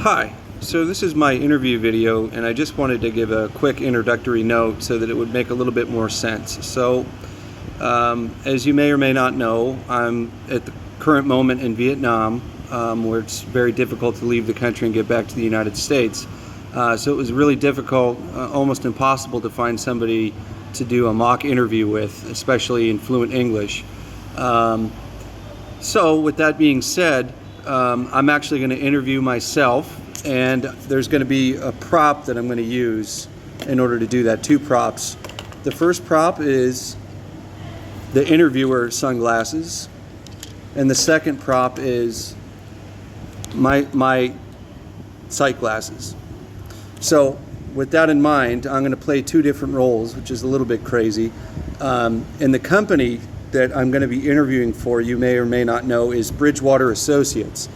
Hi, so this is my interview video, and I just wanted to give a quick introductory note so that it would make a little bit more sense. As you may or may not know, I'm at the current moment in Vietnam, where it's very difficult to leave the country and get back to the United States. So it was really difficult, almost impossible to find somebody to do a mock interview with, especially in fluent English. So with that being said, I'm actually going to interview myself, and there's going to be a prop that I'm going to use in order to do that. Two props. The first prop is the interviewer sunglasses, and the second prop is my sight glasses. So with that in mind, I'm going to play two different roles, which is a little bit crazy. And the company that I'm going to be interviewing for, you may or may not know, is Bridgewater Associates.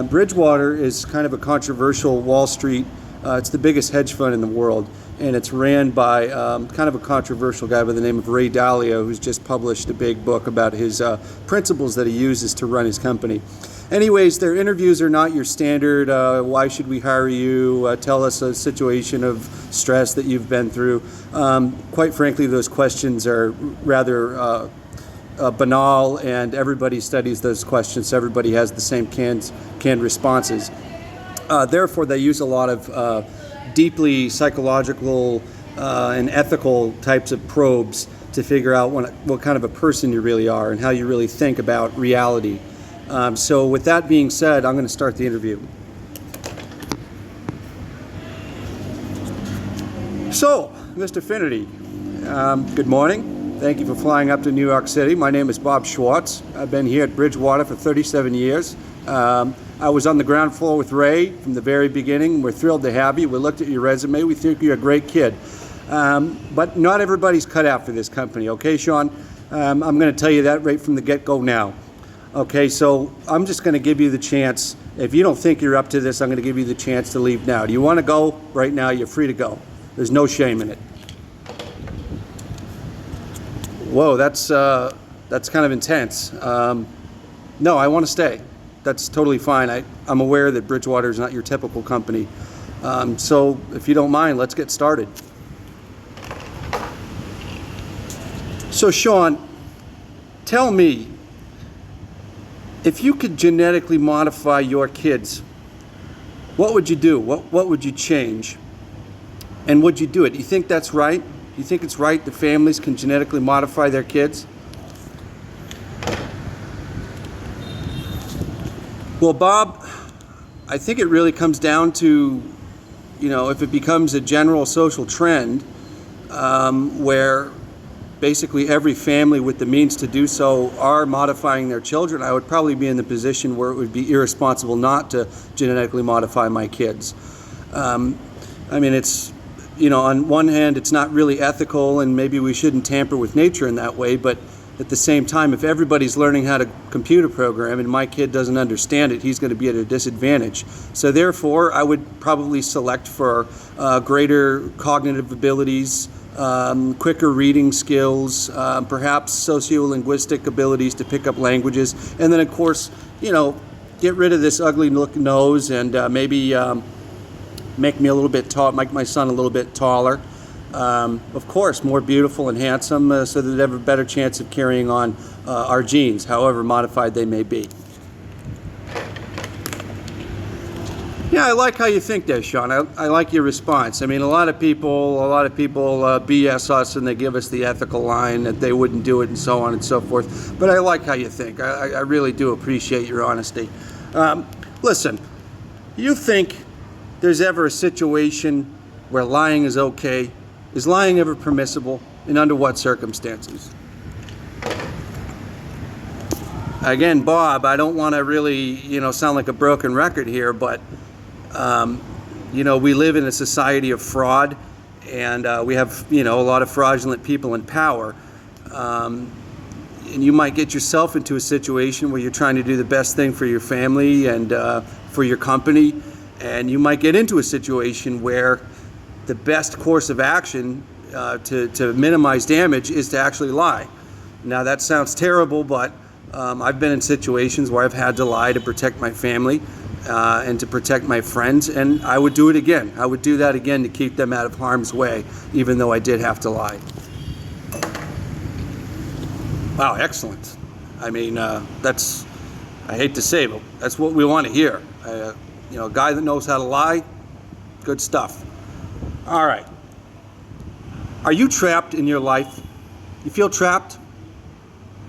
Bridgewater is kind of a controversial Wall Street, it's the biggest hedge fund in the world, and it's ran by kind of a controversial guy by the name of Ray Dalio, who's just published a big book about his principles that he uses to run his company. Anyways, their interviews are not your standard, why should we hire you, tell us a situation of stress that you've been through. Quite frankly, those questions are rather banal, and everybody studies those questions, so everybody has the same canned responses. Therefore, they use a lot of deeply psychological and ethical types of probes to figure out what kind of a person you really are and how you really think about reality. So with that being said, I'm going to start the interview. So, Mr. Finnerty, good morning. Thank you for flying up to New York City. My name is Bob Schwartz. I've been here at Bridgewater for 37 years. I was on the ground floor with Ray from the very beginning. We're thrilled to have you. We looked at your resume. We think you're a great kid. But not everybody's cut out for this company, okay, Sean? I'm going to tell you that right from the get-go now. Okay, so I'm just going to give you the chance. If you don't think you're up to this, I'm going to give you the chance to leave now. Do you want to go? Right now, you're free to go. There's no shame in it. Whoa, that's kind of intense. No, I want to stay. That's totally fine. I'm aware that Bridgewater is not your typical company. So if you don't mind, let's get started. So Sean, tell me, if you could genetically modify your kids, what would you do? What would you change? And would you do it? Do you think that's right? Do you think it's right that families can genetically modify their kids? Well, Bob, I think it really comes down to, if it becomes a general social trend where basically every family with the means to do so are modifying their children, I would probably be in the position where it would be irresponsible not to genetically modify my kids. It's, on one hand, it's not really ethical, and maybe we shouldn't tamper with nature in that way, but at the same time, if everybody's learning how to computer program and my kid doesn't understand it, he's going to be at a disadvantage. So therefore, I would probably select for greater cognitive abilities, quicker reading skills, perhaps sociolinguistic abilities to pick up languages, and then of course, get rid of this ugly looking nose and maybe make me a little bit tall, make my son a little bit taller. Of course, more beautiful and handsome, so that they have a better chance of carrying on our genes, however modified they may be. Yeah, I like how you think there, Sean. I like your response. A lot of people BS us and they give us the ethical line that they wouldn't do it and so on and so forth. But I like how you think. I really do appreciate your honesty. Listen, you think there's ever a situation where lying is okay? Is lying ever permissible, and under what circumstances? Again, Bob, I don't want to really, sound like a broken record here, but, we live in a society of fraud, and we have, a lot of fraudulent people in power. And you might get yourself into a situation where you're trying to do the best thing for your family and for your company, and you might get into a situation where the best course of action to minimize damage is to actually lie. Now that sounds terrible, but I've been in situations where I've had to lie to protect my family. and to protect my friends, and I would do it again. I would do that again to keep them out of harm's way, even though I did have to lie. Wow, excellent. I mean, that's, I hate to say, but that's what we want to hear. You know, a guy that knows how to lie, good stuff. All right. Are you trapped in your life? You feel trapped?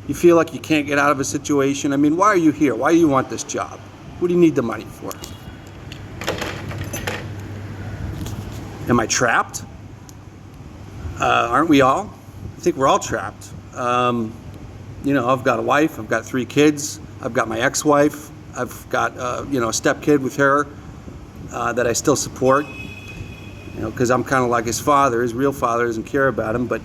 You feel like you can't get out of a situation? I mean, why are you here? Why do you want this job? What do you need the money for? Am I trapped? Aren't we all? I think we're all trapped. You know, I've got a wife, I've got 3 kids, I've got my ex-wife, I've got, you know, a step-kid with her that I still support, you know, because I'm kind of like his father. His real father doesn't care about him, but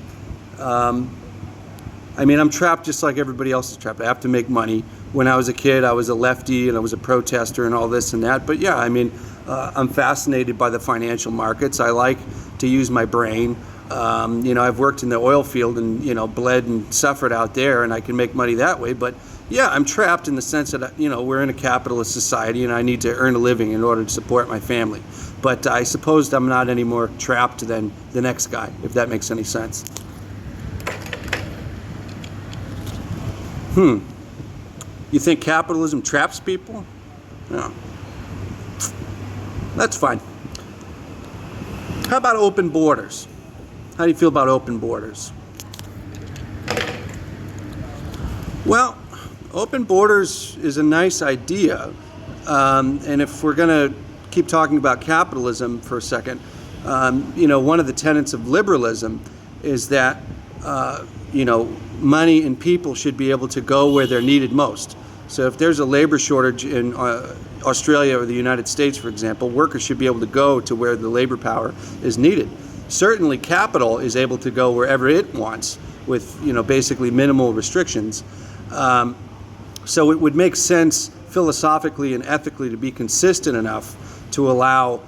I mean, I'm trapped just like everybody else is trapped. I have to make money. When I was a kid, I was a lefty and I was a protester and all this and that. But yeah, I mean, I'm fascinated by the financial markets. I like to use my brain. You know, I've worked in the oil field and, you know, bled and suffered out there, and I can make money that way. But yeah, I'm trapped in the sense that, you know, we're in a capitalist society and I need to earn a living in order to support my family. But I suppose I'm not any more trapped than the next guy, if that makes any sense. You think capitalism traps people? No. That's fine. How about open borders? How do you feel about open borders? Well, open borders is a nice idea. And if we're going to keep talking about capitalism for a second, you know, one of the tenets of liberalism is that, you know, money and people should be able to go where they're needed most. So if there's a labor shortage in Australia or the United States, for example, workers should be able to go to where the labor power is needed. Certainly capital is able to go wherever it wants with, you know, basically minimal restrictions. So it would make sense philosophically and ethically to be consistent enough to allow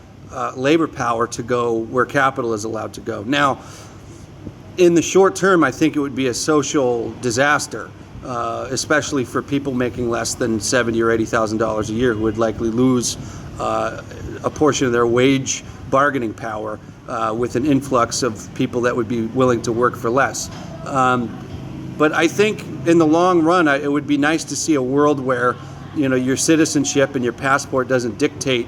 labor power to go where capital is allowed to go. Now, in the short term, I think it would be a social disaster, especially for people making less than $70,000 or $80,000 a year, who would likely lose a portion of their wage bargaining power with an influx of people that would be willing to work for less. But I think in the long run, it would be nice to see a world where, you know, your citizenship and your passport doesn't dictate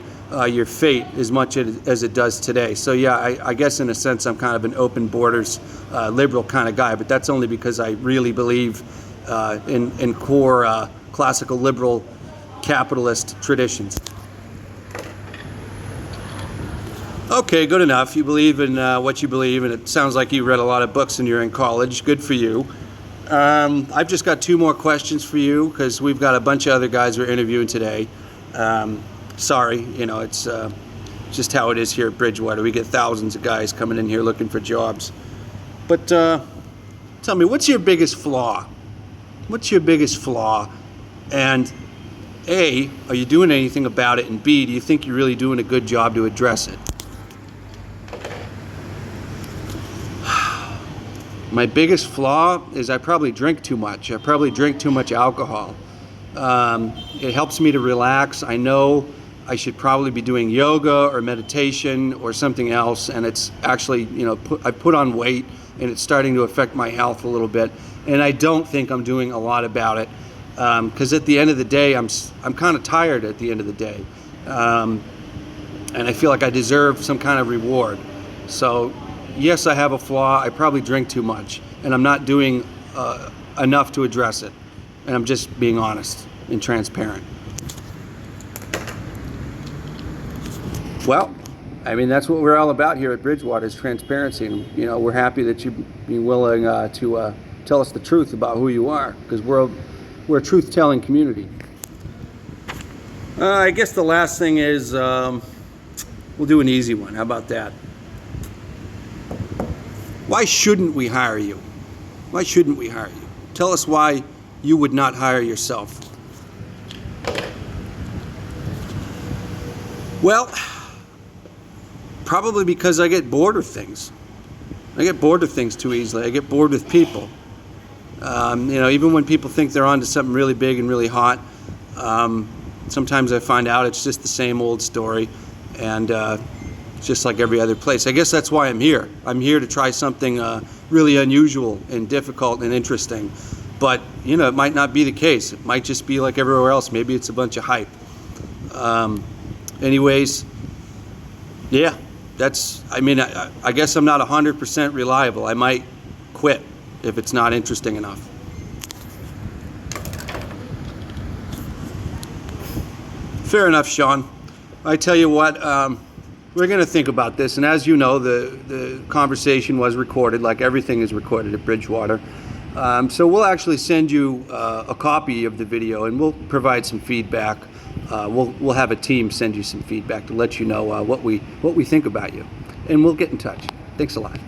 your fate as much as it does today. So yeah, I guess in a sense I'm kind of an open borders liberal kind of guy, but that's only because I really believe in core classical liberal capitalist traditions. Okay, good enough. You believe in what you believe, and it sounds like you read a lot of books and you're in college. Good for you. I've just got 2 more questions for you because we've got a bunch of other guys we're interviewing today. Sorry, you know, it's just how it is here at Bridgewater. We get thousands of guys coming in here looking for jobs. But tell me, what's your biggest flaw? What's your biggest flaw? And A, are you doing anything about it? And B, do you think you're really doing a good job to address it? My biggest flaw is I probably drink too much. I probably drink too much alcohol. It helps me to relax. I know I should probably be doing yoga or meditation or something else, and it's actually, you know, I put on weight and it's starting to affect my health a little bit, and I don't think I'm doing a lot about it because at the end of the day, I'm kind of tired at the end of the day, and I feel like I deserve some kind of reward. So yes, I have a flaw. I probably drink too much, and I'm not doing enough to address it, and I'm just being honest and transparent. Well, I mean, that's what we're all about here at Bridgewater, is transparency. And, you know, we're happy that you'd be willing to tell us the truth about who you are, because we're a truth-telling community. I guess the last thing is we'll do an easy one. How about that? Why shouldn't we hire you? Why shouldn't we hire you? Tell us why you would not hire yourself. Well, probably because I get bored of things. I get bored of things too easily. I get bored with people. You know, even when people think they're onto something really big and really hot, sometimes I find out it's just the same old story, and just like every other place. I guess that's why I'm here. I'm here to try something really unusual and difficult and interesting. But, you know, it might not be the case. It might just be like everywhere else. Maybe it's a bunch of hype. Anyways, yeah, I mean, I guess I'm not 100% reliable. I might quit if it's not interesting enough. Fair enough, Sean. I tell you what, we're going to think about this, and as you know, the conversation was recorded, like everything is recorded at Bridgewater. So we'll actually send you a copy of the video, and we'll provide some feedback. We'll have a team send you some feedback to let you know what we think about you, and we'll get in touch. Thanks a lot.